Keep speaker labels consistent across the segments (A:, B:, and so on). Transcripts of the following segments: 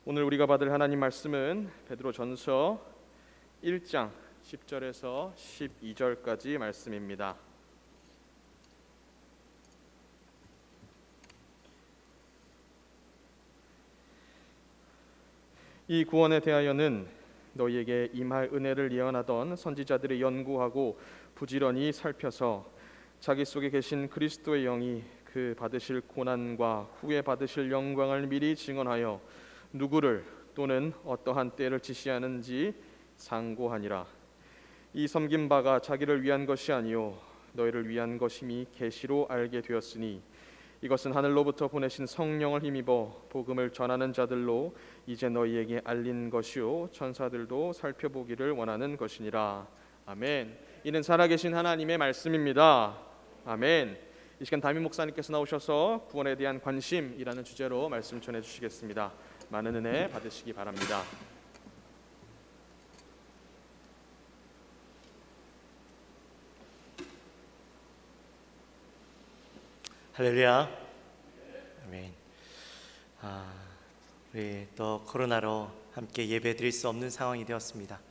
A: 오늘 우리가 받을 하나님 말씀은 베드로전서 1장 10절에서 12절까지 말씀입니다. 이 구원에 대하여는 너희에게 임할 은혜를 예언하던 선지자들이 연구하고 부지런히 살펴서 자기 속에 계신 그리스도의 영이 그 받으실 고난과 후에 받으실 영광을 미리 증언하여 누구를 또는 어떠한 때를 지시하는지 상고하니라. 이 섬긴 바가 자기를 위한 것이 아니요 너희를 위한 것임이 계시로 알게 되었으니 이것은 하늘로부터 보내신 성령을 힘입어 복음을 전하는 자들로 이제 너희에게 알린 것이요 천사들도 살펴보기를 원하는 것이니라. 아멘. 이는 살아계신 하나님의 말씀입니다. 아멘. 이 시간 담임 목사님께서 나오셔서 구원에 대한 관심이라는 주제로 말씀 전해 주시겠습니다. 많은 은혜 받으시기 바랍니다.
B: 할렐루야. 아멘. 우리 또 코로나로 함께 예배드릴 수 없는 상황이 되었습니다.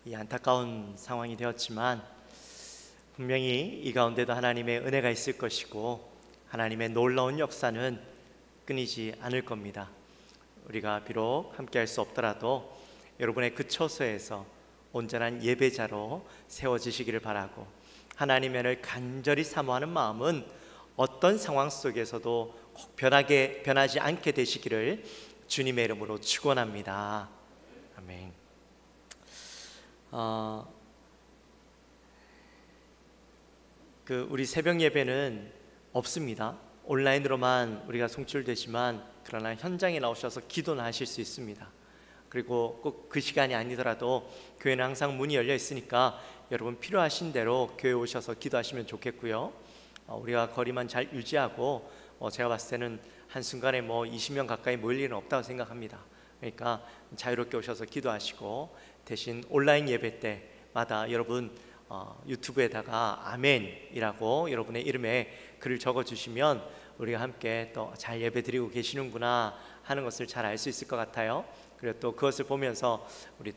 B: 이 안타까운 상황이 되었지만 분명히 이 가운데도 하나님의 은혜가 있을 것이고 하나님의 놀라운 역사는 끊이지 않을 겁니다. 우리가 비록 함께 할 수 없더라도 여러분의 그 처소에서 온전한 예배자로 세워지시기를 바라고 하나님의 은혜를 간절히 사모하는 마음은 어떤 상황 속에서도 꼭 변하지 않게 되시기를 주님의 이름으로 축원합니다. 아멘. 우리 새벽 예배는 없습니다. 온라인으로만 우리가 송출되지만 그러나 현장에 나오셔서 기도는 하실 수 있습니다. 그리고 꼭 그 시간이 아니더라도 교회는 항상 문이 열려 있으니까 여러분 필요하신 대로 교회 오셔서 기도하시면 좋겠고요. 우리가 거리만 잘 유지하고 제가 봤을 때는 한순간에 20명 가까이 모일 일은 없다고 생각합니다. 그러니까 자유롭게 오셔서 기도하시고 대신 온라인 예배 때마다 여러분 유튜브에다가 아멘이라고 여러분의 이름에 글을 적어주시면 우리가 함께 또 잘 예배 드리고 계시는구나 하는 것을 잘 알 수 있을 것 같아요. 그리고 또 그것을 보면서 우리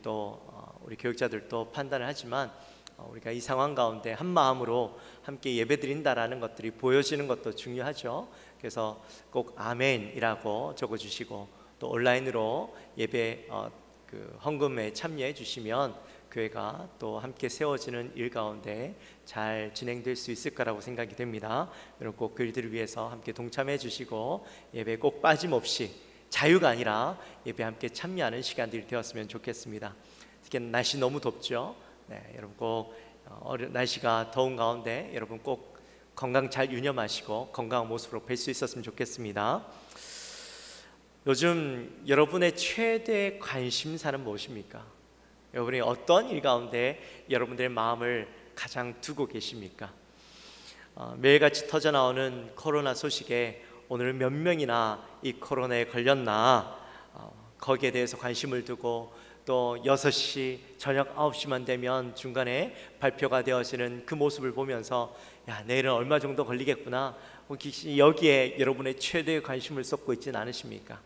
B: 교육자들도 판단을 하지만 우리가 이 상황 가운데 한 마음으로 함께 예배 드린다라는 것들이 보여지는 것도 중요하죠. 그래서 꼭 아멘이라고 적어주시고 또 온라인으로 예배 헌금에 참여해 주시면 교회가 또 함께 세워지는 일 가운데 잘 진행될 수 있을 거라고 생각이 됩니다. 여러분 꼭 그 일들을 위해서 함께 동참해 주시고 예배 꼭 빠짐없이 자유가 아니라 예배 함께 참여하는 시간들이 되었으면 좋겠습니다. 특히 날씨 너무 덥죠. 여러분 꼭 날씨가 더운 가운데 여러분 꼭 건강 잘 유념하시고 건강한 모습으로 뵐 수 있었으면 좋겠습니다. 요즘 여러분의 최대 관심사는 무엇입니까? 여러분이 어떤 일 가운데 여러분들의 마음을 가장 두고 계십니까? 매일같이 터져나오는 코로나 소식에 오늘 몇 명이나 이 코로나에 걸렸나 거기에 대해서 관심을 두고 또 6시 저녁 9시만 되면 중간에 발표가 되어지는 그 모습을 보면서 내일은 얼마 정도 걸리겠구나 혹시 여기에 여러분의 최대의 관심을 쏟고 있지는 않으십니까?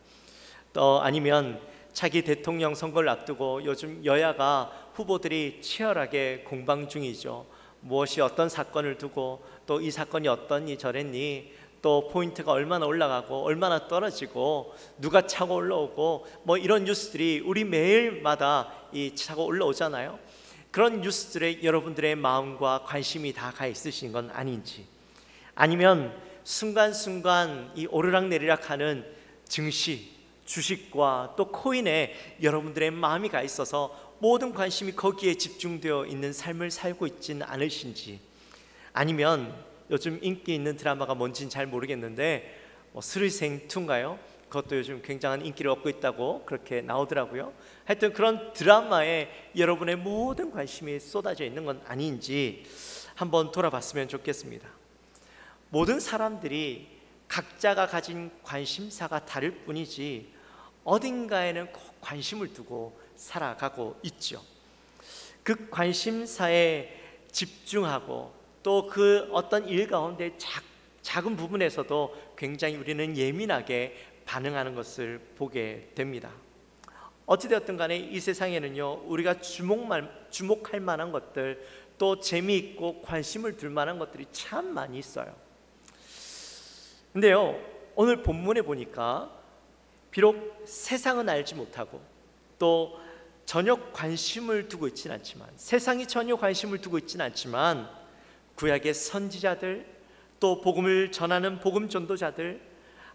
B: 또 아니면 차기 대통령 선거를 앞두고 요즘 여야가 후보들이 치열하게 공방 중이죠. 무엇이 어떤 사건을 두고 또 이 사건이 어떠니 저랬니 또 포인트가 얼마나 올라가고 얼마나 떨어지고 누가 차고 올라오고 이런 뉴스들이 우리 매일마다 차고 올라오잖아요. 그런 뉴스들에 여러분들의 마음과 관심이 다 가 있으신 건 아닌지, 아니면 순간순간 이 오르락내리락 하는 증시, 주식과 또 코인에 여러분들의 마음이 가 있어서 모든 관심이 거기에 집중되어 있는 삶을 살고 있지는 않으신지, 아니면 요즘 인기 있는 드라마가 뭔지는 잘 모르겠는데 스리생2인가요? 그것도 요즘 굉장한 인기를 얻고 있다고 그렇게 나오더라고요. 하여튼 그런 드라마에 여러분의 모든 관심이 쏟아져 있는 건 아닌지 한번 돌아봤으면 좋겠습니다. 모든 사람들이 각자가 가진 관심사가 다를 뿐이지 어딘가에는 꼭 관심을 두고 살아가고 있죠. 그 관심사에 집중하고 또 그 어떤 일 가운데 작은 부분에서도 굉장히 우리는 예민하게 반응하는 것을 보게 됩니다. 어찌되었든 간에 이 세상에는요, 우리가 주목할 만한 것들, 또 재미있고 관심을 둘 만한 것들이 참 많이 있어요. 근데요, 오늘 본문에 보니까 비록 세상은 알지 못하고 또 전혀 관심을 두고 있지는 않지만, 세상이 전혀 관심을 두고 있지는 않지만, 구약의 선지자들, 또 복음을 전하는 복음 전도자들,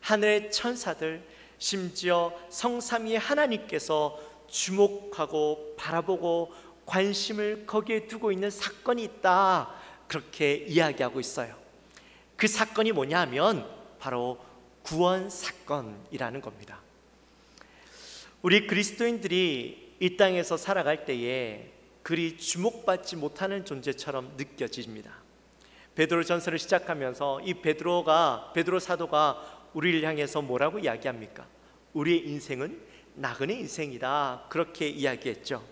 B: 하늘의 천사들, 심지어 성삼위의 하나님께서 주목하고 바라보고 관심을 거기에 두고 있는 사건이 있다, 그렇게 이야기하고 있어요. 그 사건이 뭐냐 하면 바로 구원 사건이라는 겁니다. 우리 그리스도인들이 이 땅에서 살아갈 때에 그리 주목받지 못하는 존재처럼 느껴집니다. 베드로 전서를 시작하면서 이 베드로 사도가 우리를 향해서 뭐라고 이야기합니까? 우리의 인생은 나그네 인생이다, 그렇게 이야기했죠.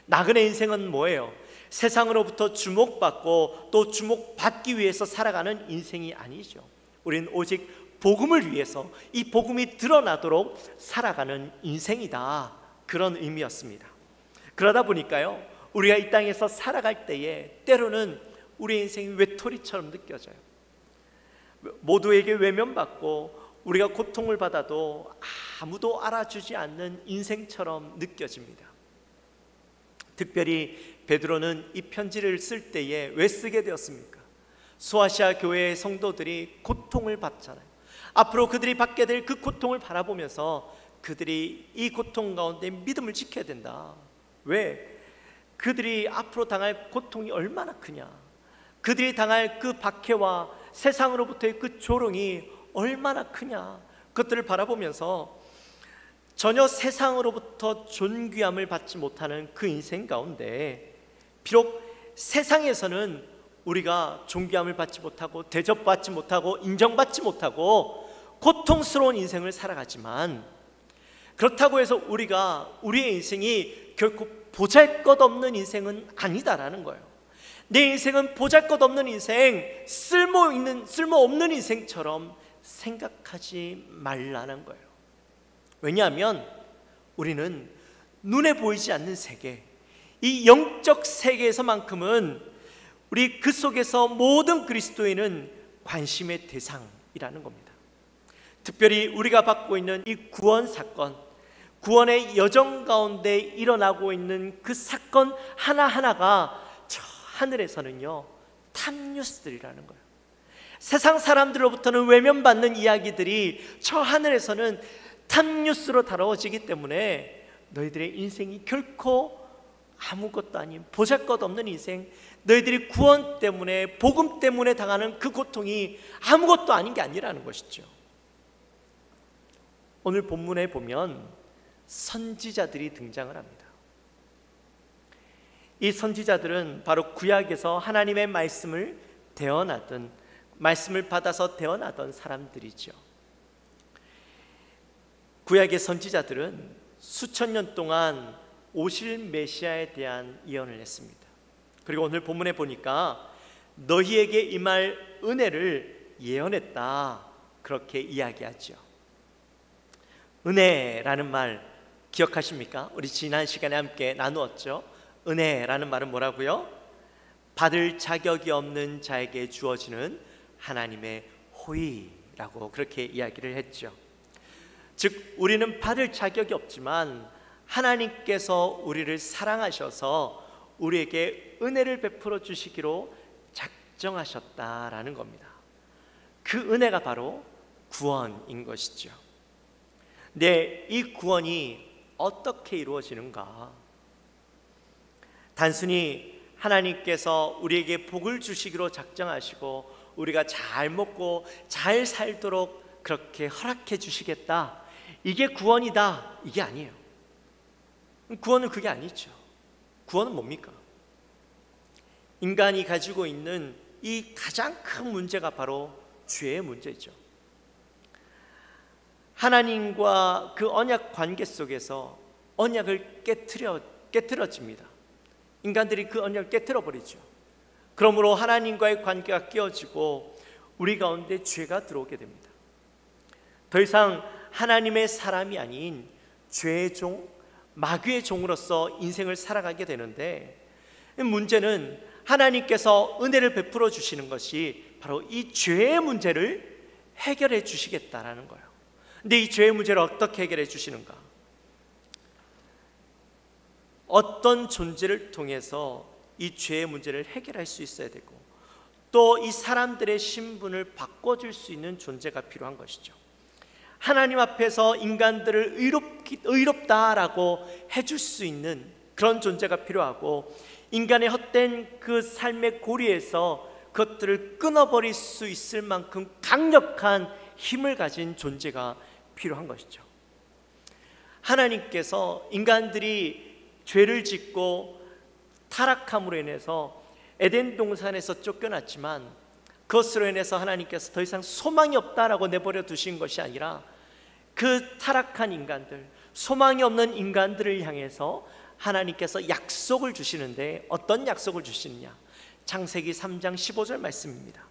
B: 나그네 인생은 뭐예요? 세상으로부터 주목받고 또 주목받기 위해서 살아가는 인생이 아니죠. 우리는 오직 복음을 위해서 이 복음이 드러나도록 살아가는 인생이다, 그런 의미였습니다. 그러다 보니까요, 우리가 이 땅에서 살아갈 때에 때로는 우리 인생이 외톨이처럼 느껴져요. 모두에게 외면받고 우리가 고통을 받아도 아무도 알아주지 않는 인생처럼 느껴집니다. 특별히 베드로는 이 편지를 쓸 때에 왜 쓰게 되었습니까? 소아시아 교회의 성도들이 고통을 받잖아요. 앞으로 그들이 받게 될 그 고통을 바라보면서 그들이 이 고통 가운데 믿음을 지켜야 된다. 왜? 그들이 앞으로 당할 고통이 얼마나 크냐, 그들이 당할 그 박해와 세상으로부터의 그 조롱이 얼마나 크냐, 그것들을 바라보면서 전혀 세상으로부터 존귀함을 받지 못하는 그 인생 가운데, 비록 세상에서는 우리가 존귀함을 받지 못하고 대접받지 못하고 인정받지 못하고 고통스러운 인생을 살아가지만, 그렇다고 해서 우리의 인생이 결코 보잘것없는 인생은 아니다라는 거예요. 내 인생은 보잘것없는 인생, 쓸모없는 인생처럼 생각하지 말라는 거예요. 왜냐하면 우리는 눈에 보이지 않는 세계, 이 영적 세계에서만큼은 우리 그 속에서 모든 그리스도인은 관심의 대상이라는 겁니다. 특별히 우리가 받고 있는 이 구원 사건, 구원의 여정 가운데 일어나고 있는 그 사건 하나하나가 저 하늘에서는요, 탑뉴스들이라는 거예요. 세상 사람들로부터는 외면받는 이야기들이 저 하늘에서는 탑뉴스로 다뤄지기 때문에 너희들의 인생이 결코 아무것도 아닌 보잘것없는 인생, 너희들이 구원 때문에, 복음 때문에 당하는 그 고통이 아무것도 아닌 게 아니라는 것이죠. 오늘 본문에 보면 선지자들이 등장을 합니다. 이 선지자들은 바로 구약에서 하나님의 말씀을 받아서 대언하던 사람들이죠. 구약의 선지자들은 수천 년 동안 오실 메시아에 대한 예언을 했습니다. 그리고 오늘 본문에 보니까 너희에게 임할 은혜를 예언했다, 그렇게 이야기하죠. 은혜라는 말 기억하십니까? 우리 지난 시간에 함께 나누었죠. 은혜라는 말은 뭐라고요? 받을 자격이 없는 자에게 주어지는 하나님의 호의라고 그렇게 이야기를 했죠. 즉, 우리는 받을 자격이 없지만 하나님께서 우리를 사랑하셔서 우리에게 은혜를 베풀어 주시기로 작정하셨다라는 겁니다. 그 은혜가 바로 구원인 것이죠. 네, 이 구원이 어떻게 이루어지는가? 단순히 하나님께서 우리에게 복을 주시기로 작정하시고 우리가 잘 먹고 잘 살도록 그렇게 허락해 주시겠다, 이게 구원이다, 이게 아니에요. 구원은 그게 아니죠. 구원은 뭡니까? 인간이 가지고 있는 이 가장 큰 문제가 바로 죄의 문제죠. 하나님과 그 언약 관계 속에서 언약을 깨트려집니다. 인간들이 그 언약을 깨트려 버리죠. 그러므로 하나님과의 관계가 깨어지고 우리 가운데 죄가 들어오게 됩니다. 더 이상 하나님의 사람이 아닌 죄의 종, 마귀의 종으로서 인생을 살아가게 되는데, 문제는 하나님께서 은혜를 베풀어 주시는 것이 바로 이 죄의 문제를 해결해 주시겠다라는 거예요. 근데 이 죄의 문제를 어떻게 해결해 주시는가? 어떤 존재를 통해서 이 죄의 문제를 해결할 수 있어야 되고, 또 이 사람들의 신분을 바꿔줄 수 있는 존재가 필요한 것이죠. 하나님 앞에서 인간들을 의롭다라고 해줄 수 있는 그런 존재가 필요하고, 인간의 헛된 그 삶의 고리에서 그것들을 끊어버릴 수 있을 만큼 강력한 힘을 가진 존재가 필요한 것이죠. 하나님께서 인간들이 죄를 짓고 타락함으로 인해서 에덴 동산에서 쫓겨났지만, 그것으로 인해서 하나님께서 더 이상 소망이 없다라고 내버려 두신 것이 아니라, 그 타락한 인간들, 소망이 없는 인간들을 향해서 하나님께서 약속을 주시는데, 어떤 약속을 주시느냐? 창세기 3장 15절 말씀입니다.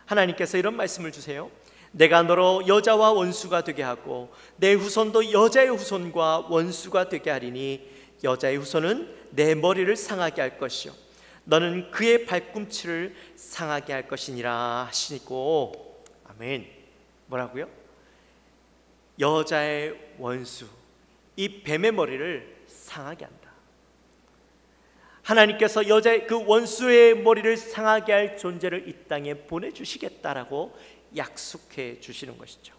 B: 하나님께서 이런 말씀을 주세요. 내가 너로 여자와 원수가 되게 하고 내 후손도 여자의 후손과 원수가 되게 하리니 여자의 후손은 내 머리를 상하게 할 것이요 너는 그의 발꿈치를 상하게 할 것이니라 하시고. 아멘. 뭐라고요? 여자의 원수, 이 뱀의 머리를 상하게 한다. 하나님께서 여자의 그 원수의 머리를 상하게 할 존재를 이 땅에 보내주시겠다라고 약속해 주시는 것이죠.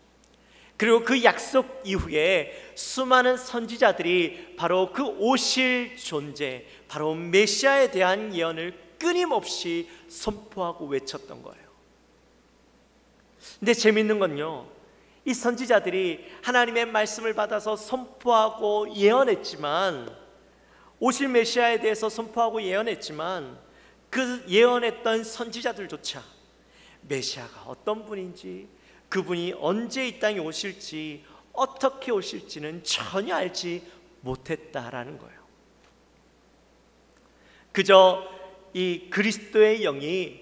B: 그리고 그 약속 이후에 수많은 선지자들이 바로 그 오실 존재, 바로 메시아에 대한 예언을 끊임없이 선포하고 외쳤던 거예요. 근데 재미있는 건요, 이 선지자들이 하나님의 말씀을 받아서 선포하고 예언했지만, 오실 메시아에 대해서 선포하고 예언했지만, 그 예언했던 선지자들조차 메시아가 어떤 분인지, 그분이 언제 이 땅에 오실지, 어떻게 오실지는 전혀 알지 못했다라는 거예요. 그저 이 그리스도의 영이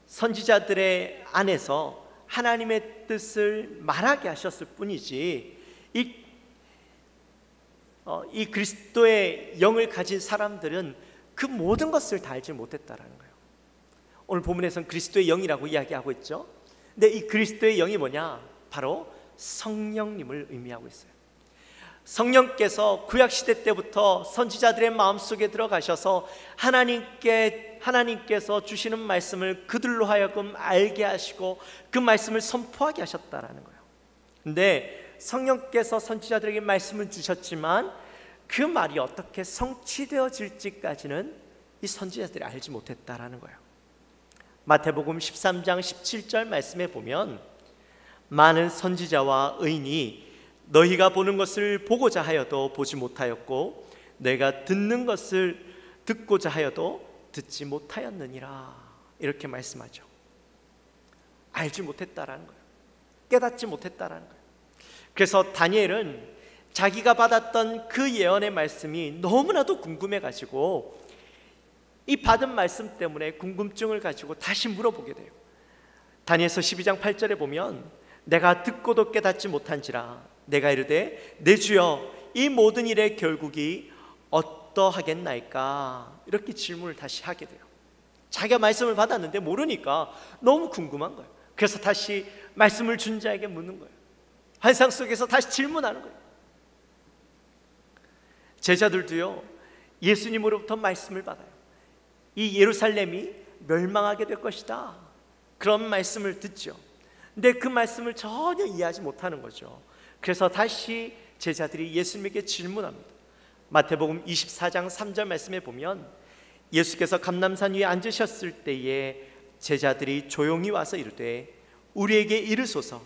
B: 선지자들의 안에서 하나님의 뜻을 말하게 하셨을 뿐이지, 이 그리스도의 영을 가진 사람들은 그 모든 것을 다 알지 못했다라는 거예요. 오늘 본문에서는 그리스도의 영이라고 이야기하고 있죠. 근데 이 그리스도의 영이 뭐냐? 바로 성령님을 의미하고 있어요. 성령께서 구약시대 때부터 선지자들의 마음속에 들어가셔서 하나님께서 주시는 말씀을 그들로 하여금 알게 하시고 그 말씀을 선포하게 하셨다라는 거예요. 근데 성령께서 선지자들에게 말씀을 주셨지만 그 말이 어떻게 성취되어질지까지는 이 선지자들이 알지 못했다라는 거예요. 마태복음 13장 17절 말씀에 보면, 많은 선지자와 의인이 너희가 보는 것을 보고자 하여도 보지 못하였고 내가 듣는 것을 듣고자 하여도 듣지 못하였느니라, 이렇게 말씀하죠. 알지 못했다라는 거예요. 깨닫지 못했다라는 거예요. 그래서 다니엘은 자기가 받았던 그 예언의 말씀이 너무나도 궁금해가지고 이 받은 말씀 때문에 궁금증을 가지고 다시 물어보게 돼요. 다니엘서 12장 8절에 보면, 내가 듣고도 깨닫지 못한지라 내가 이르되 내 주여 이 모든 일의 결국이 어떠하겠나이까, 이렇게 질문을 다시 하게 돼요. 자기가 말씀을 받았는데 모르니까 너무 궁금한 거예요. 그래서 다시 말씀을 준 자에게 묻는 거예요. 환상 속에서 다시 질문하는 거예요. 제자들도요, 예수님으로부터 말씀을 받아요. 이 예루살렘이 멸망하게 될 것이다, 그런 말씀을 듣죠. 근데 그 말씀을 전혀 이해하지 못하는 거죠. 그래서 다시 제자들이 예수님에게 질문합니다. 마태복음 24장 3절 말씀에 보면, 예수께서 감람산 위에 앉으셨을 때에 제자들이 조용히 와서 이르되 우리에게 이르소서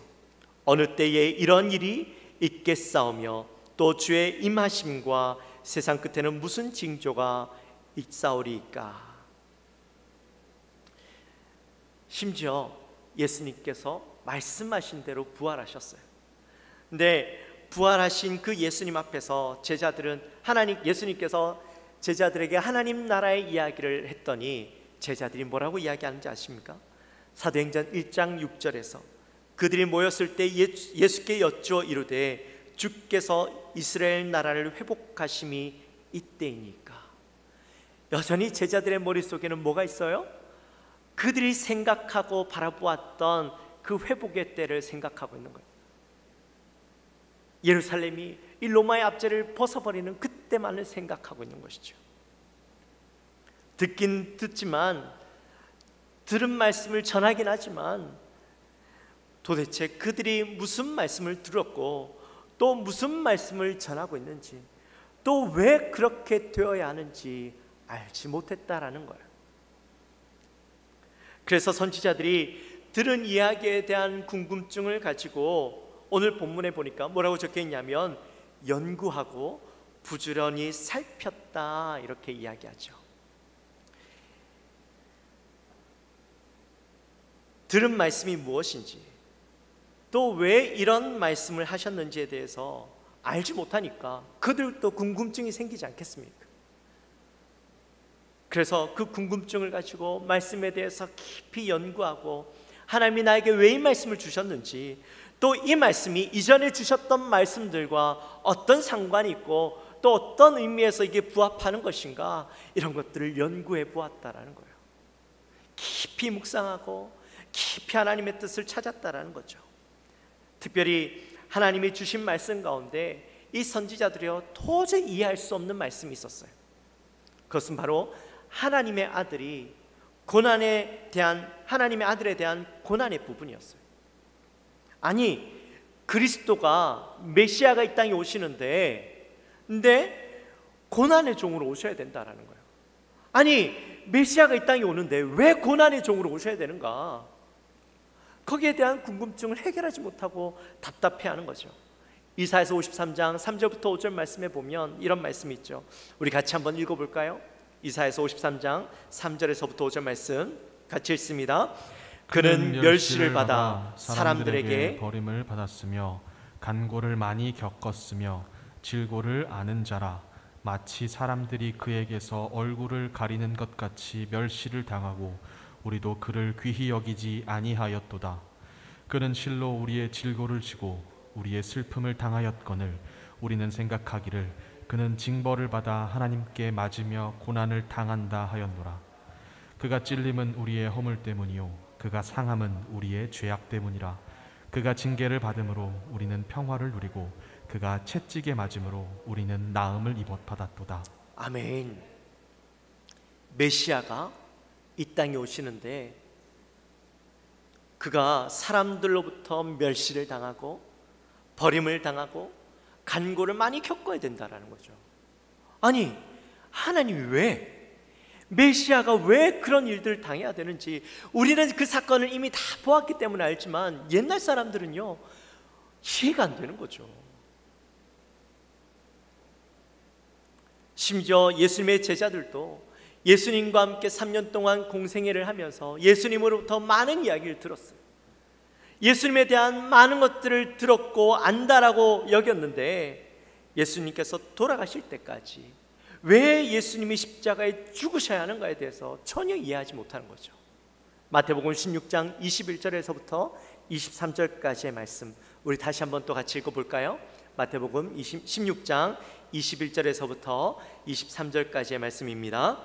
B: 어느 때에 이런 일이 있겠사오며 또 주의 임하심과 세상 끝에는 무슨 징조가 있사오리이까. 심지어 예수님께서 말씀하신 대로 부활하셨어요. 근데 부활하신 그 예수님 앞에서 제자들은 예수님께서 제자들에게 하나님 나라의 이야기를 했더니 제자들이 뭐라고 이야기하는지 아십니까? 사도행전 1장 6절에서 그들이 모였을 때 예수께 여쭈어 이르되 주께서 이스라엘 나라를 회복하심이 이때이니까. 여전히 제자들의 머릿속에는 뭐가 있어요? 그들이 생각하고 바라보았던 그 회복의 때를 생각하고 있는 거예요. 예루살렘이 이 로마의 압제를 벗어버리는 그때만을 생각하고 있는 것이죠. 듣긴 듣지만, 들은 말씀을 전하긴 하지만 도대체 그들이 무슨 말씀을 들었고 또 무슨 말씀을 전하고 있는지, 또 왜 그렇게 되어야 하는지 알지 못했다라는 거예요. 그래서 선지자들이 들은 이야기에 대한 궁금증을 가지고 오늘 본문에 보니까 뭐라고 적혀 있냐면 연구하고 부지런히 살폈다, 이렇게 이야기하죠. 들은 말씀이 무엇인지, 또 왜 이런 말씀을 하셨는지에 대해서 알지 못하니까 그들도 궁금증이 생기지 않겠습니까? 그래서 그 궁금증을 가지고 말씀에 대해서 깊이 연구하고, 하나님이 나에게 왜 이 말씀을 주셨는지, 또 이 말씀이 이전에 주셨던 말씀들과 어떤 상관이 있고 또 어떤 의미에서 이게 부합하는 것인가, 이런 것들을 연구해 보았다라는 거예요. 깊이 묵상하고 깊이 하나님의 뜻을 찾았다라는 거죠. 특별히 하나님이 주신 말씀 가운데 이 선지자들이요 도저히 이해할 수 없는 말씀이 있었어요. 그것은 바로 하나님의 아들이 하나님의 아들에 대한 고난의 부분이었어요. 아니, 그리스도가 메시아가 이 땅에 오시는데 근데 고난의 종으로 오셔야 된다라는 거예요. 아니, 메시아가 이 땅에 오는데 왜 고난의 종으로 오셔야 되는가? 거기에 대한 궁금증을 해결하지 못하고 답답해하는 거죠. 이사야서 53장 3절부터 5절 말씀에 보면 이런 말씀이 있죠. 우리 같이 한번 읽어볼까요? 이사야서 53장 3절에서부터 5절 말씀 같이 읽습니다. 그는 멸시를 받아 사람들에게
C: 버림을 받았으며 간고를 많이 겪었으며 질고를 아는 자라. 마치 사람들이 그에게서 얼굴을 가리는 것 같이 멸시를 당하고 우리도 그를 귀히 여기지 아니하였도다. 그는 실로 우리의 질고를 지고 우리의 슬픔을 당하였거늘 우리는 생각하기를 그는 징벌을 받아 하나님께 맞으며 고난을 당한다 하였노라. 그가 찔림은 우리의 허물 때문이요 그가 상함은 우리의 죄악 때문이라. 그가 징계를 받음으로 우리는 평화를 누리고 그가 채찍에 맞음으로 우리는 나음을 받았도다.
B: 아멘. 메시아가 이 땅에 오시는데 그가 사람들로부터 멸시를 당하고 버림을 당하고 간고를 많이 겪어야 된다라는 거죠. 아니, 하나님이 왜, 메시아가 왜 그런 일들을 당해야 되는지 우리는 그 사건을 이미 다 보았기 때문에 알지만 옛날 사람들은요 이해가 안 되는 거죠. 심지어 예수님의 제자들도 예수님과 함께 3년 동안 공생애를 하면서 예수님으로부터 많은 이야기를 들었어요. 예수님에 대한 많은 것들을 들었고 안다라고 여겼는데 예수님께서 돌아가실 때까지 왜 예수님이 십자가에 죽으셔야 하는가에 대해서 전혀 이해하지 못하는 거죠. 마태복음 16장 21절에서부터 23절까지의 말씀 우리 다시 한번 또 같이 읽어볼까요? 마태복음 16장 21절에서부터 23절까지의 말씀입니다.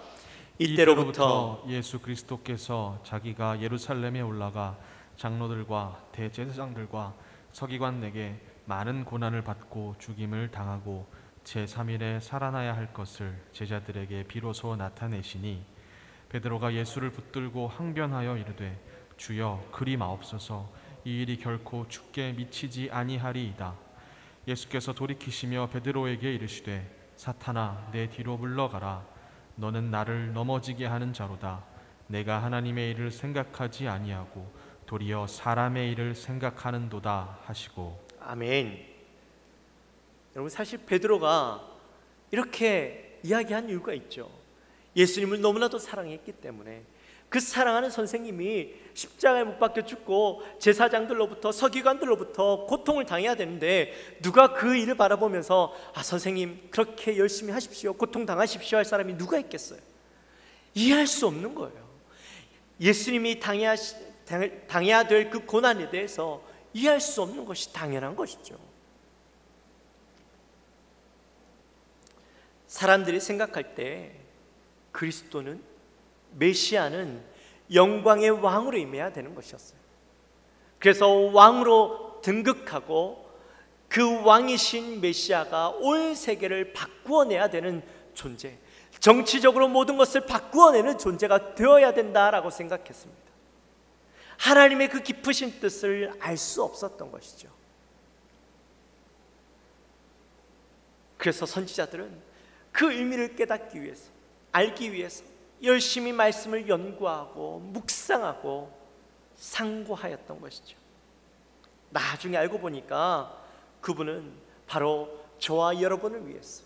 C: 이때로부터 예수 그리스도께서 자기가 예루살렘에 올라가 장로들과 대제사장들과 서기관에게 많은 고난을 받고 죽임을 당하고 제3일에 살아나야 할 것을 제자들에게 비로소 나타내시니 베드로가 예수를 붙들고 항변하여 이르되 주여 그리 마옵소서 이 일이 결코 주께 미치지 아니하리이다. 예수께서 돌이키시며 베드로에게 이르시되 사탄아 내 뒤로 물러가라. 너는 나를 넘어지게 하는 자로다. 내가 하나님의 일을 생각하지 아니하고 도리어 사람의 일을 생각하는도다 하시고.
B: 아멘. 여러분, 사실 베드로가 이렇게 이야기한 이유가 있죠. 예수님을 너무나도 사랑했기 때문에. 그 사랑하는 선생님이 십자가에 못 박혀 죽고 제사장들로부터 서기관들로부터 고통을 당해야 되는데 누가 그 일을 바라보면서 선생님 그렇게 열심히 하십시오, 고통 당하십시오 할 사람이 누가 있겠어요? 이해할 수 없는 거예요. 예수님이 당해야 될 그 고난에 대해서 이해할 수 없는 것이 당연한 것이죠. 사람들이 생각할 때 그리스도는, 메시아는 영광의 왕으로 임해야 되는 것이었어요. 그래서 왕으로 등극하고 그 왕이신 메시아가 온 세계를 바꾸어내야 되는 존재, 정치적으로 모든 것을 바꾸어내는 존재가 되어야 된다라고 생각했습니다. 하나님의 그 깊으신 뜻을 알 수 없었던 것이죠. 그래서 선지자들은 그 의미를 깨닫기 위해서, 알기 위해서 열심히 말씀을 연구하고 묵상하고 상고하였던 것이죠. 나중에 알고 보니까 그분은 바로 저와 여러분을 위해서,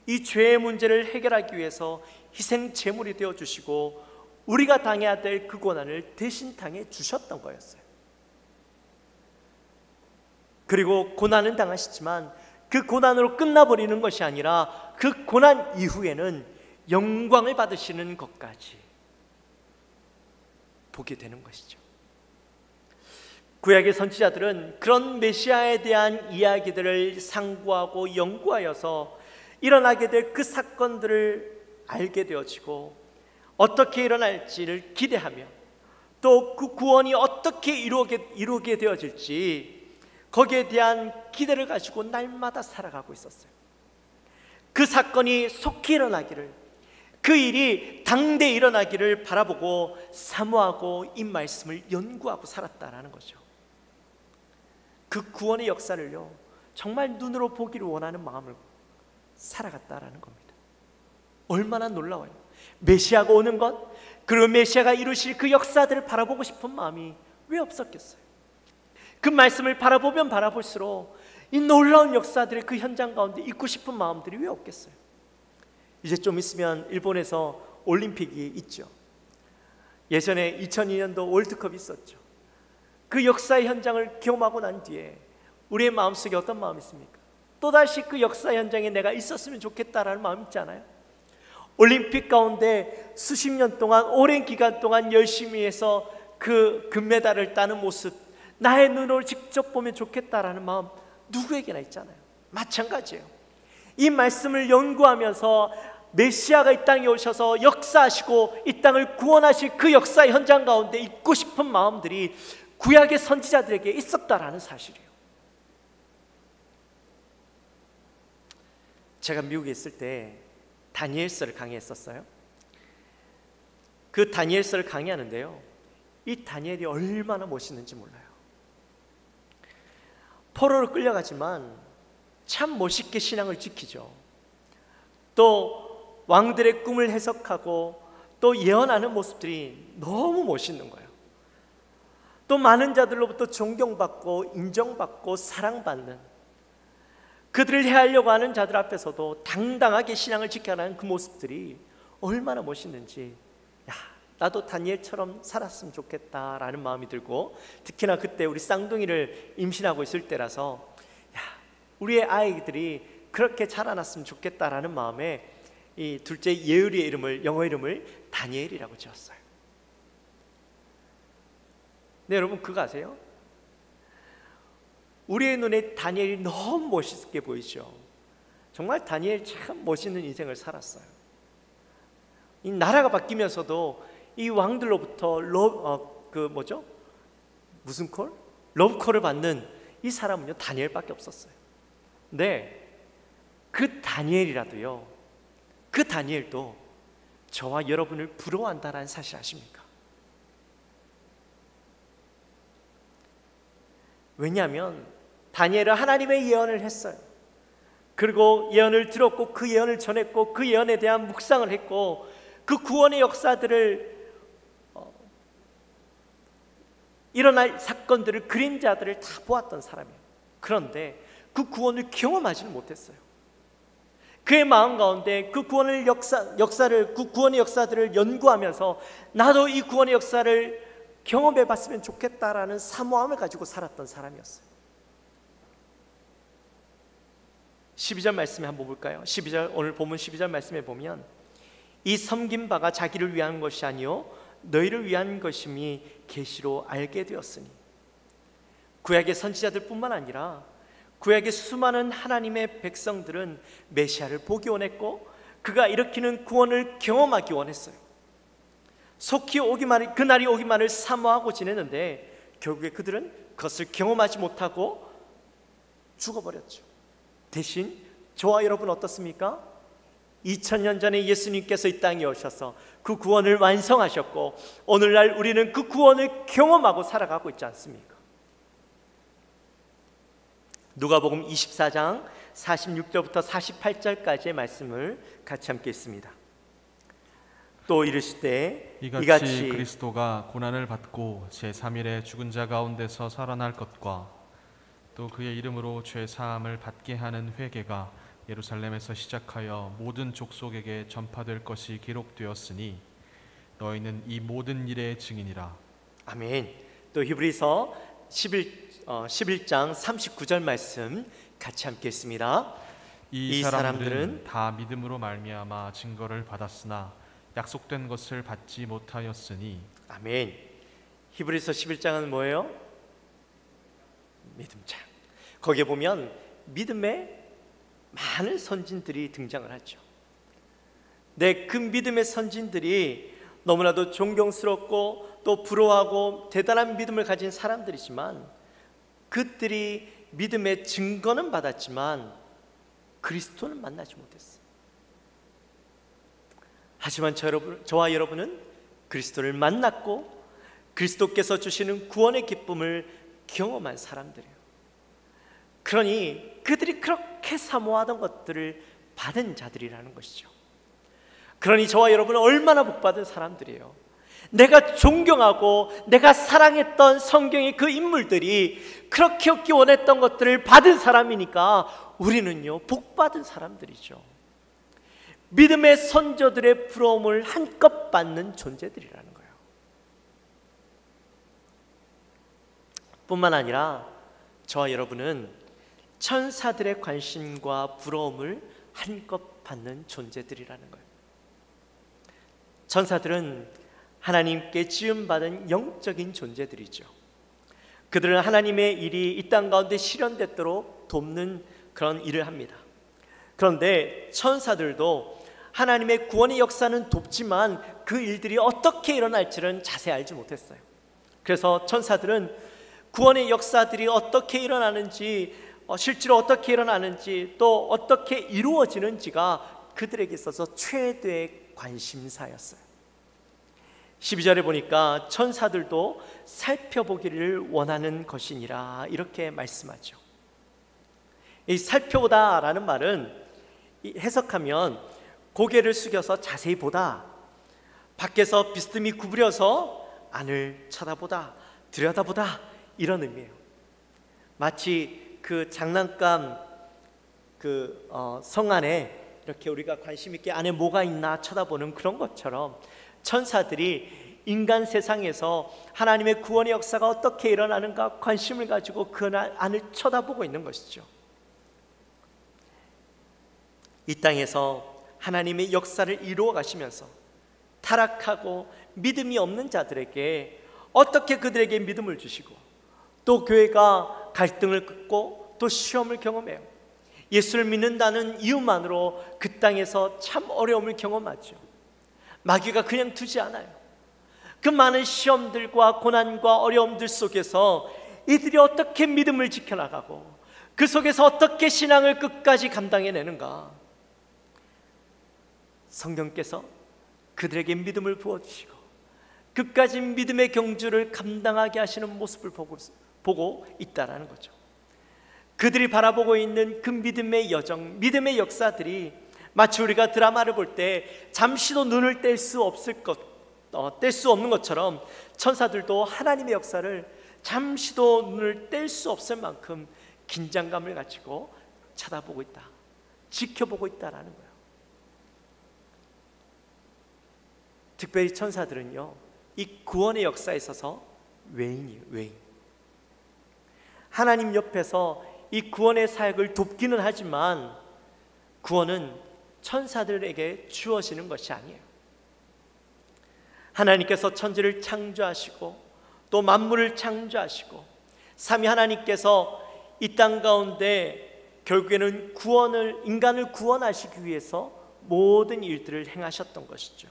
B: 이 죄의 문제를 해결하기 위해서 희생 제물이 되어 주시고 우리가 당해야 될 그 고난을 대신 당해 주셨던 거였어요. 그리고 고난은 당하시지만 그 고난으로 끝나버리는 것이 아니라 그 고난 이후에는 영광을 받으시는 것까지 보게 되는 것이죠. 구약의 선지자들은 그런 메시아에 대한 이야기들을 상고하고 연구하여서 일어나게 될 그 사건들을 알게 되어지고 어떻게 일어날지를 기대하며 또 그 구원이 어떻게 이루게 되어질지 거기에 대한 기대를 가지고 날마다 살아가고 있었어요. 그 사건이 속히 일어나기를, 그 일이 당대에 일어나기를 바라보고 사모하고 이 말씀을 연구하고 살았다라는 거죠. 그 구원의 역사를요, 정말 눈으로 보기를 원하는 마음을 살아갔다라는 겁니다. 얼마나 놀라워요. 메시아가 오는 것, 그리고 메시아가 이루실 그 역사들을 바라보고 싶은 마음이 왜 없었겠어요? 그 말씀을 바라보면 바라볼수록 이 놀라운 역사들의 그 현장 가운데 있고 싶은 마음들이 왜 없겠어요? 이제 좀 있으면 일본에서 올림픽이 있죠. 예전에 2002년도 월드컵이 있었죠. 그 역사의 현장을 경험하고 난 뒤에 우리의 마음속에 어떤 마음이 있습니까? 또다시 그 역사 현장에 내가 있었으면 좋겠다라는 마음이 있잖아요. 올림픽 가운데 수십 년 동안, 오랜 기간 동안 열심히 해서 그 금메달을 따는 모습, 나의 눈으로 직접 보면 좋겠다라는 마음 누구에게나 있잖아요. 마찬가지예요. 이 말씀을 연구하면서 메시아가 이 땅에 오셔서 역사하시고 이 땅을 구원하실 그 역사의 현장 가운데 있고 싶은 마음들이 구약의 선지자들에게 있었다라는 사실이에요. 제가 미국에 있을 때 다니엘서를 강의했었어요. 그 다니엘서를 강의하는데요, 이 다니엘이 얼마나 멋있는지 몰라요. 포로로 끌려가지만 참 멋있게 신앙을 지키죠. 또 왕들의 꿈을 해석하고 또 예언하는 모습들이 너무 멋있는 거예요. 또 많은 자들로부터 존경받고 인정받고 사랑받는, 그들을 해하려고 하는 자들 앞에서도 당당하게 신앙을 지켜가는 그 모습들이 얼마나 멋있는지, 야, 나도 다니엘처럼 살았으면 좋겠다라는 마음이 들고, 특히나 그때 우리 쌍둥이를 임신하고 있을 때라서 야, 우리의 아이들이 그렇게 자라났으면 좋겠다라는 마음에 이 둘째 예율이의 이름을, 영어 이름을 다니엘이라고 지었어요. 네, 여러분 그거 아세요? 우리의 눈에 다니엘이 너무 멋있게 보이죠. 정말 다니엘 참 멋있는 인생을 살았어요. 이 나라가 바뀌면서도 이 왕들로부터 무슨 콜? 러브콜을 받는 이 사람은요, 다니엘밖에 없었어요. 네, 그 다니엘이라도요, 그 다니엘도 저와 여러분을 부러워한다는 사실 아십니까? 왜냐하면 다니엘은 하나님의 예언을 했어요. 그리고 예언을 들었고 그 예언을 전했고 그 예언에 대한 묵상을 했고 그 구원의 역사들을 일어날 사건들을, 그림자들을 다 보았던 사람이에요. 그런데 그 구원을 경험하지는 못했어요. 그의 마음 가운데 그 구원의 역사들을 연구하면서 나도 이 구원의 역사를 경험해 봤으면 좋겠다라는 사모함을 가지고 살았던 사람이었어요. 12절 말씀에 한번 볼까요? 12절, 오늘 본문 12절 말씀에 보면 이 섬긴 바가 자기를 위한 것이 아니요 너희를 위한 것임이 계시로 알게 되었으니, 구약의 선지자들 뿐만 아니라 구약의 수많은 하나님의 백성들은 메시아를 보기 원했고 그가 일으키는 구원을 경험하기 원했어요. 속히 그날이 오기만을 사모하고 지냈는데 결국에 그들은 그것을 경험하지 못하고 죽어버렸죠. 대신 저와 여러분 어떻습니까? 2000년 전에 예수님께서 이 땅에 오셔서 그 구원을 완성하셨고 오늘날 우리는 그 구원을 경험하고 살아가고 있지 않습니까? 누가복음 24장 46절부터 48절까지의 말씀을 같이 함께 읽습니다. 또 이르시되
C: 이같이 그리스도가 고난을 받고 제3일에 죽은 자 가운데서 살아날 것과 또 그의 이름으로 죄 사함을 받게 하는 회개가 예루살렘에서 시작하여 모든 족속에게 전파될 것이 기록되었으니 너희는 이 모든 일의 증인이라.
B: 아멘. 또 히브리서 11장 39절 말씀 같이 함께 읽습니다.
C: 이 사람들은 다 믿음으로 말미암아 증거를 받았으나 약속된 것을 받지 못하였으니.
B: 아멘. 히브리서 11장은 뭐예요? 믿음장. 거기에 보면 믿음의 많은 선진들이 등장을 하죠. 그 믿음의 선진들이 너무나도 존경스럽고 또 부러워하고 대단한 믿음을 가진 사람들이지만 그들이 믿음의 증거는 받았지만 그리스도는 만나지 못했어요. 하지만 저와 여러분은 그리스도를 만났고 그리스도께서 주시는 구원의 기쁨을 경험한 사람들이에요. 그러니 그들이 그렇게 사모하던 것들을 받은 자들이라는 것이죠. 그러니 저와 여러분은 얼마나 복받은 사람들이에요. 내가 존경하고 내가 사랑했던 성경의 그 인물들이 그렇게 얻기 원했던 것들을 받은 사람이니까 우리는요 복받은 사람들이죠. 믿음의 선조들의 부러움을 한껏 받는 존재들이라는 거예요. 뿐만 아니라 저와 여러분은 천사들의 관심과 부러움을 한껏 받는 존재들이라는 거예요. 천사들은 하나님께 지음받은 영적인 존재들이죠. 그들은 하나님의 일이 이 땅 가운데 실현되도록 돕는 그런 일을 합니다. 그런데 천사들도 하나님의 구원의 역사는 돕지만 그 일들이 어떻게 일어날지는 자세히 알지 못했어요. 그래서 천사들은 구원의 역사들이 어떻게 일어나는지, 실제로 어떻게 일어나는지, 또 어떻게 이루어지는지가 그들에게 있어서 최대의 관심사였어요. 12절에 보니까 천사들도 살펴보기를 원하는 것이니라 이렇게 말씀하죠. 이 살펴보다라는 말은 해석하면 고개를 숙여서 자세히 보다, 밖에서 비스듬히 구부려서 안을 쳐다보다, 들여다보다 이런 의미예요. 마치 그 장난감 성 안에 이렇게 우리가 관심 있게 안에 뭐가 있나 쳐다보는 그런 것처럼 천사들이 인간 세상에서 하나님의 구원의 역사가 어떻게 일어나는가 관심을 가지고 그 안을 쳐다보고 있는 것이죠. 이 땅에서 하나님의 역사를 이루어 가시면서 타락하고 믿음이 없는 자들에게 어떻게 그들에게 믿음을 주시고 또 교회가 갈등을 겪고 또 시험을 경험해요. 예수를 믿는다는 이유만으로 그 땅에서 참 어려움을 경험하죠. 마귀가 그냥 두지 않아요. 그 많은 시험들과 고난과 어려움들 속에서 이들이 어떻게 믿음을 지켜나가고 그 속에서 어떻게 신앙을 끝까지 감당해내는가, 성경께서 그들에게 믿음을 부어주시고 끝까지 믿음의 경주를 감당하게 하시는 모습을 보고 있다라는 거죠. 그들이 바라보고 있는 그 믿음의 여정, 믿음의 역사들이 마치 우리가 드라마를 볼 때 잠시도 눈을 뗄 수 없는 것처럼 천사들도 하나님의 역사를 잠시도 눈을 뗄 수 없을 만큼 긴장감을 가지고 쳐다보고 있다, 지켜보고 있다라는 거예요. 특별히 천사들은요, 이 구원의 역사에 있어서 외인이에요. 외인. 하나님 옆에서 이 구원의 사역을 돕기는 하지만 구원은 천사들에게 주어지는 것이 아니에요. 하나님께서 천지를 창조하시고 또 만물을 창조하시고 삼위 하나님께서 이 땅 가운데 결국에는 인간을 구원하시기 위해서 모든 일들을 행하셨던 것이죠.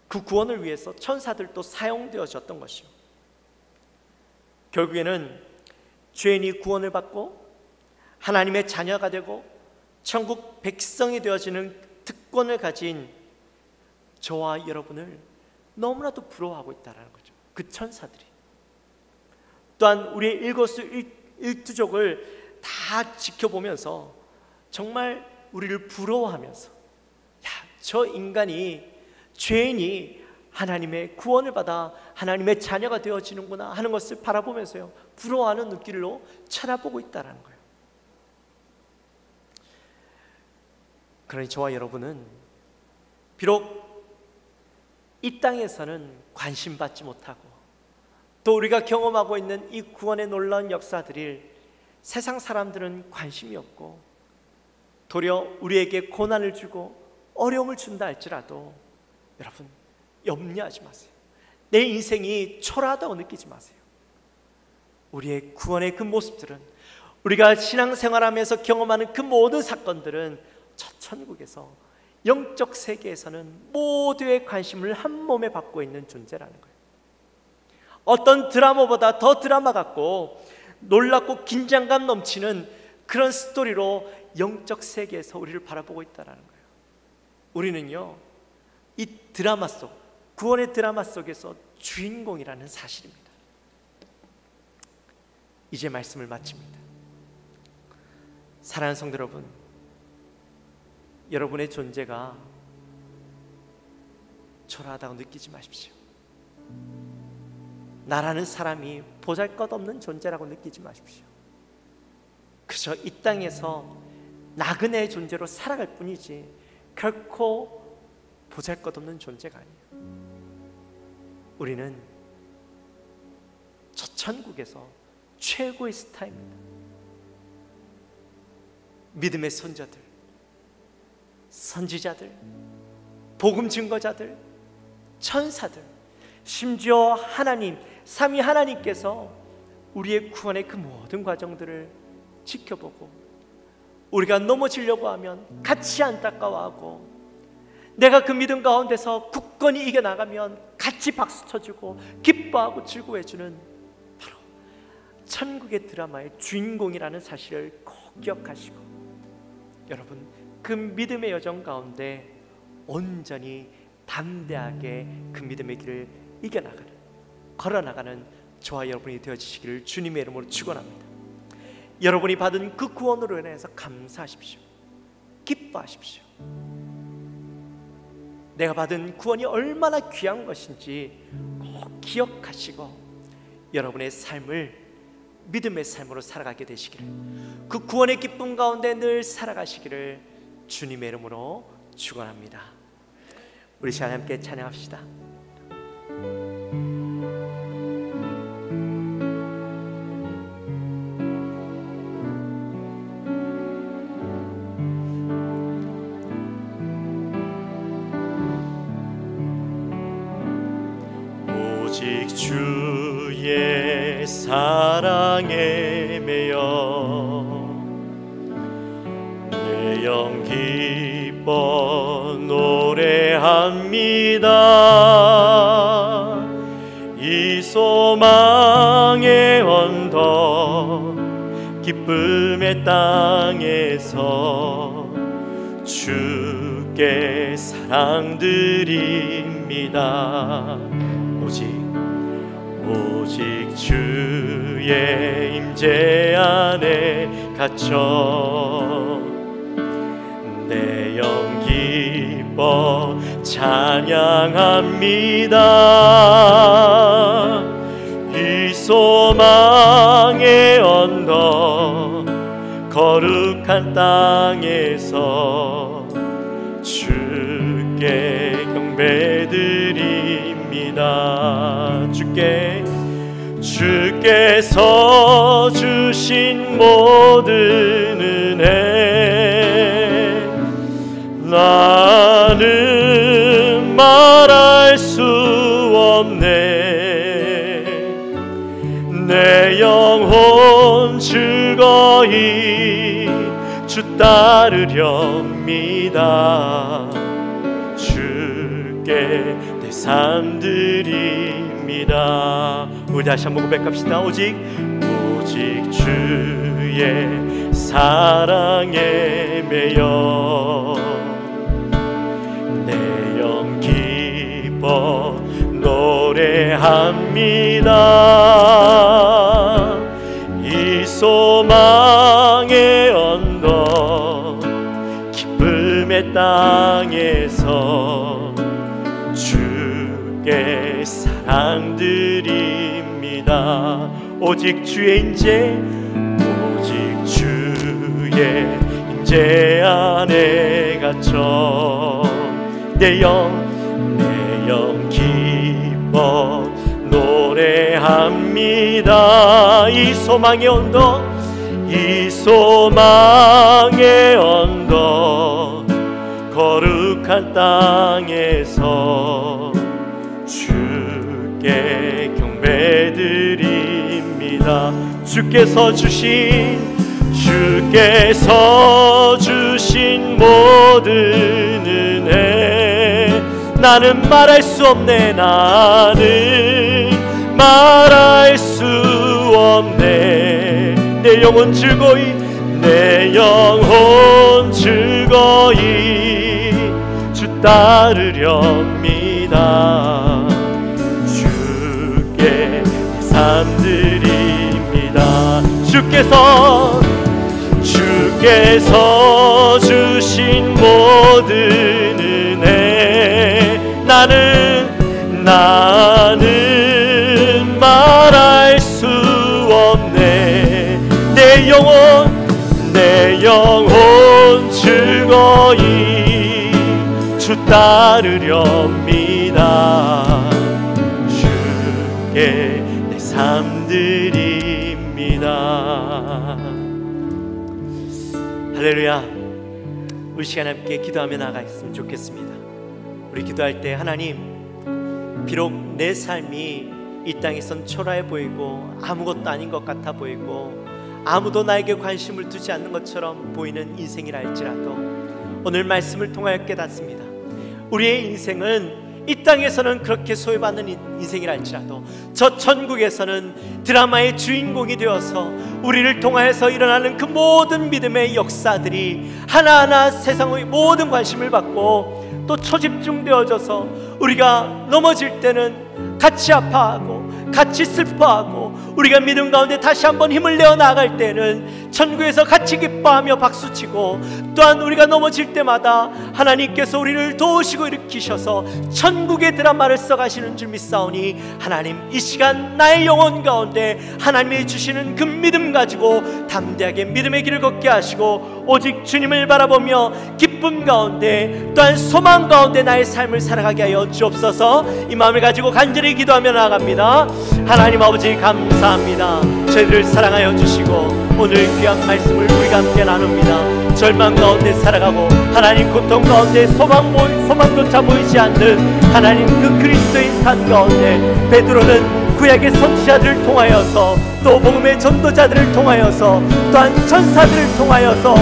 B: 그 구원을 위해서 천사들도 사용되어졌던 것이요, 결국에는 죄인이 구원을 받고 하나님의 자녀가 되고 천국 백성이 되어지는 특권을 가진 저와 여러분을 너무나도 부러워하고 있다는 거죠. 그 천사들이 또한 우리의 일거수일투족을 다 지켜보면서 정말 우리를 부러워하면서, 야, 저 인간이, 죄인이 하나님의 구원을 받아 하나님의 자녀가 되어지는구나 하는 것을 바라보면서요, 부러워하는 눈길로 쳐다보고 있다는 거예요. 그러니 저와 여러분은 비록 이 땅에서는 관심받지 못하고 또 우리가 경험하고 있는 이 구원의 놀라운 역사들을 세상 사람들은 관심이 없고 도리어 우리에게 고난을 주고 어려움을 준다 할지라도 여러분 염려하지 마세요. 내 인생이 초라하다고 느끼지 마세요. 우리의 구원의 그 모습들은, 우리가 신앙생활하면서 경험하는 그 모든 사건들은 저 천국에서 영적 세계에서는 모두의 관심을 한 몸에 받고 있는 존재라는 거예요. 어떤 드라마보다 더 드라마 같고 놀랍고 긴장감 넘치는 그런 스토리로 영적 세계에서 우리를 바라보고 있다는 거예요. 우리는요, 이 드라마 속, 구원의 드라마 속에서 주인공이라는 사실입니다. 이제 말씀을 마칩니다. 사랑하는 성도 여러분, 여러분의 존재가 초라하다고 느끼지 마십시오. 나라는 사람이 보잘것없는 존재라고 느끼지 마십시오. 그저 이 땅에서 나그네의 존재로 살아갈 뿐이지 결코 보잘것없는 존재가 아니에요. 우리는 저 천국에서 최고의 스타입니다. 믿음의 손자들, 선지자들, 복음 증거자들, 천사들, 심지어 하나님, 삼위 하나님께서 우리의 구원의 그 모든 과정들을 지켜보고 우리가 넘어지려고 하면 같이 안타까워하고, 내가 그 믿음 가운데서 굳건히 이겨나가면 같이 박수 쳐주고 기뻐하고 즐거워해주는 바로 천국의 드라마의 주인공이라는 사실을 꼭 기억하시고, 여러분 그 믿음의 여정 가운데 온전히 담대하게 그 믿음의 길을 이겨나가는, 걸어나가는 저와 여러분이 되어지시기를 주님의 이름으로 축원합니다. 여러분이 받은 그 구원으로 인해서 감사하십시오. 기뻐하십시오. 내가 받은 구원이 얼마나 귀한 것인지 꼭 기억하시고 여러분의 삶을 믿음의 삶으로 살아가게 되시기를, 그 구원의 기쁨 가운데 늘 살아가시기를 주님의 이름으로 축원합니다. 우리 시간 함께 찬양합시다.
D: 오직 주의 사랑에 매여 내 영 기뻐 노래합니다. 이 소망의 언덕 기쁨의 땅에서 주께 사랑 드립니다. 오직 주의 임재 안에 갇혀 내 영 기뻐 찬양합니다. 이 소망의 언덕 거룩한 땅에서 주께 경배드립니다. 주께서 주신 모든 은혜 나는 말할 수 없네. 내 영혼 즐거이 주 따르렵니다. 주께 내 삶 드립니다. 우리 다시 한번 고백합시다. 오직 주의 사랑에 매여 내 영 기뻐 노래합니다. 이 소망의 언덕 기쁨의 땅에서 주께 사랑 드립니다. 오직 주의 인재, 오직 주의 인재 안에 갇혀 내 영 기뻐 노래합니다. 이 소망의 언덕, 이 소망의 언덕 거룩한 땅에서 주께 경배드립니다. 주께서 주신 모든 은혜 나는 말할 수 없네. 나는 말할 수 없네. 내 영혼 즐거이 주 따르렵니다. 주께 삶 드립니다. 주께서 주신 모든 은혜 나는 말할 수 없네. 내 영혼 즐거이 주 따르렵니다. 주께 내 삶 드립니다. 할렐루야. 우리 시간 함께 기도하며 나아가겠으면 좋겠습니다. 우리 기도할 때 하나님, 비록 내 삶이 이 땅에선 초라해 보이고 아무것도 아닌 것 같아 보이고 아무도 나에게 관심을 두지 않는 것처럼 보이는 인생이라 할지라도 오늘 말씀을 통하여 깨닫습니다. 우리의 인생은 이 땅에서는 그렇게 소외받는 인생이라 할지라도 저 천국에서는 드라마의 주인공이 되어서 우리를 통하여서 일어나는 그 모든 믿음의 역사들이 하나하나 세상의 모든 관심을 받고 또 초집중되어져서 우리가 넘어질 때는 같이 아파하고 같이 슬퍼하고 우리가 믿음 가운데 다시 한번 힘을 내어 나아갈 때는 천국에서 같이 기뻐하며 박수치고 또한 우리가 넘어질 때마다 하나님께서 우리를 도우시고 일으키셔서 천국의 드라마를 써가시는 줄 믿사오니 하나님, 이 시간 나의 영혼 가운데 하나님이 주시는 그 믿음 가지고 담대하게 믿음의 길을 걷게 하시고 오직 주님을 바라보며 기쁨 가운데 또한 소망 가운데 나의 삶을 살아가게 하여 주옵소서. 이 마음을 가지고 간절히 기도하며 나아갑니다. 하나님 아버지 감사합니다. 저희를 사랑하여 주시고 오늘 귀한 말씀을 우리가 함께 나눕니다. 절망 가운데 살아가고 하나님 고통 가운데 소망조차 보이지 않는 하나님 그 그리스도인 삶 가운데 베드로는 구약의 선지자들을 통하여서 또 복음의 전도자들을 통하여서 또한 천사들을 통하여서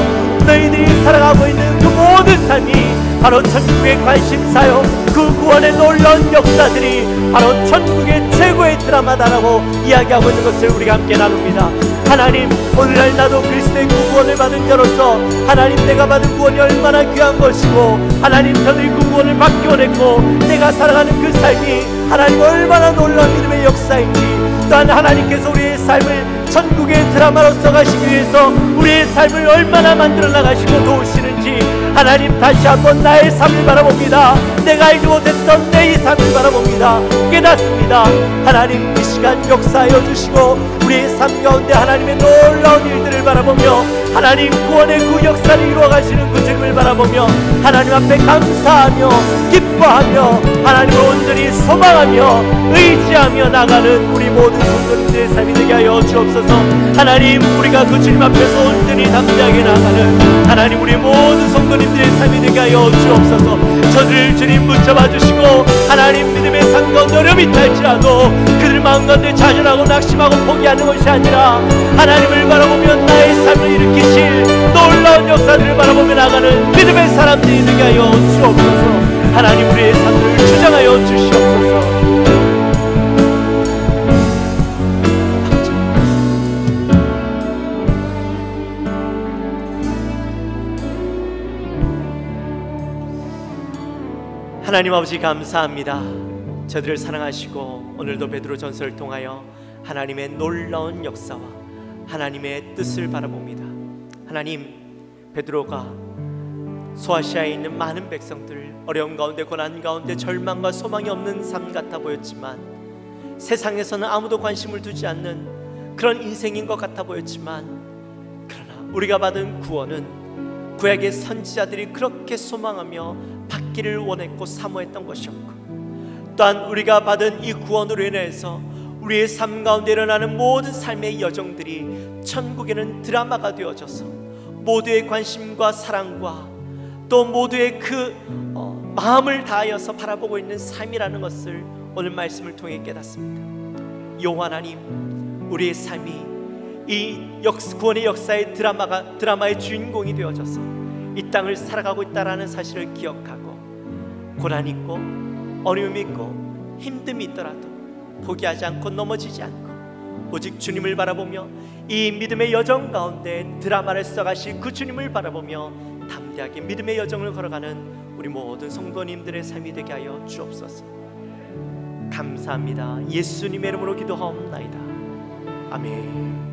D: 너희들이 살아가고 있는 그 모든 삶이 바로 천국의 관심사요 그 구원의 놀라운 역사들이 바로 천국의 최고의 드라마다라고 이야기하고 있는 것을 우리가 함께 나눕니다. 하나님, 오늘날 나도 그리스도의 구원을 받은 자로서 하나님, 내가 받은 구원이 얼마나 귀한 것이고 하나님, 저들이 그 구원을 받기 원했고 내가 살아가는 그 삶이 하나님 얼마나 놀라운 믿음의 역사인지 또한 하나님께서 우리의 삶을 천국의 드라마로 써가시기 위해서 우리의 삶을 얼마나 만들어 나가시고 도우시는지 하나님, 다시 한번 나의 삶을 바라봅니다. 내가 알지 못했던 내 이 삶을 바라봅니다. 깨닫습니다. 하나님, 이 시간 역사하여 주시고 우리의 삶 가운데 하나님의 놀라운 일들을 바라보며 하나님 구원의 그 역사를 이루어가시는 그 주님을 바라보며 하나님 앞에 감사하며 기뻐하며 하나님을 온전히 소망하며 의지하며 나가는 우리 모든 성도님들의 삶이 되게 하여 주옵소서. 하나님, 우리가 그 주님 앞에서 온전히 담대하게 나가는 하나님, 우리 모든 성도님들의 삶이 되게 하여 주옵소서.
B: 저들을 주님 붙잡아 주시고 하나님 믿음의 삶 가운데 어려움이 있다 할지라도 그들 마음 가운데 좌절하고 낙심하고 포기하는 것이 아니라 하나님을 바라보며 나의 삶을 일으키실 놀라운 역사들을 바라보며 나가는 믿음의 사람들이 되게 하여 주옵소서. 하나님 우리의 삶을 주장하여 주시옵소서. 하나님 아버지 감사합니다. 저들을 사랑하시고 오늘도 베드로 전서를 통하여 하나님의 놀라운 역사와 하나님의 뜻을 바라봅니다. 하나님, 베드로가 소아시아에 있는 많은 백성들 어려움 가운데 고난 가운데 절망과 소망이 없는 삶 같아 보였지만 세상에서는 아무도 관심을 두지 않는 그런 인생인 것 같아 보였지만 그러나 우리가 받은 구원은 구약의 선지자들이 그렇게 소망하며 받기를 원했고 사모했던 것이었고 또한 우리가 받은 이 구원으로 인해서 우리의 삶 가운데 일어나는 모든 삶의 여정들이 천국에는 드라마가 되어져서 모두의 관심과 사랑과 또 모두의 그 마음을 다하여서 바라보고 있는 삶이라는 것을 오늘 말씀을 통해 깨닫습니다. 여호와 하나님, 우리의 삶이 이 구원의 역사의 드라마의 주인공이 되어져서 이 땅을 살아가고 있다는 사실을 기억하고 고난 있고 어려움 있고 힘듦이 있더라도 포기하지 않고 넘어지지 않고 오직 주님을 바라보며 이 믿음의 여정 가운데 드라마를 써가실 그 주님을 바라보며 담대하게 믿음의 여정을 걸어가는 우리 모든 성도님들의 삶이 되게 하여 주옵소서. 감사합니다. 예수님의 이름으로 기도하옵나이다. 아멘.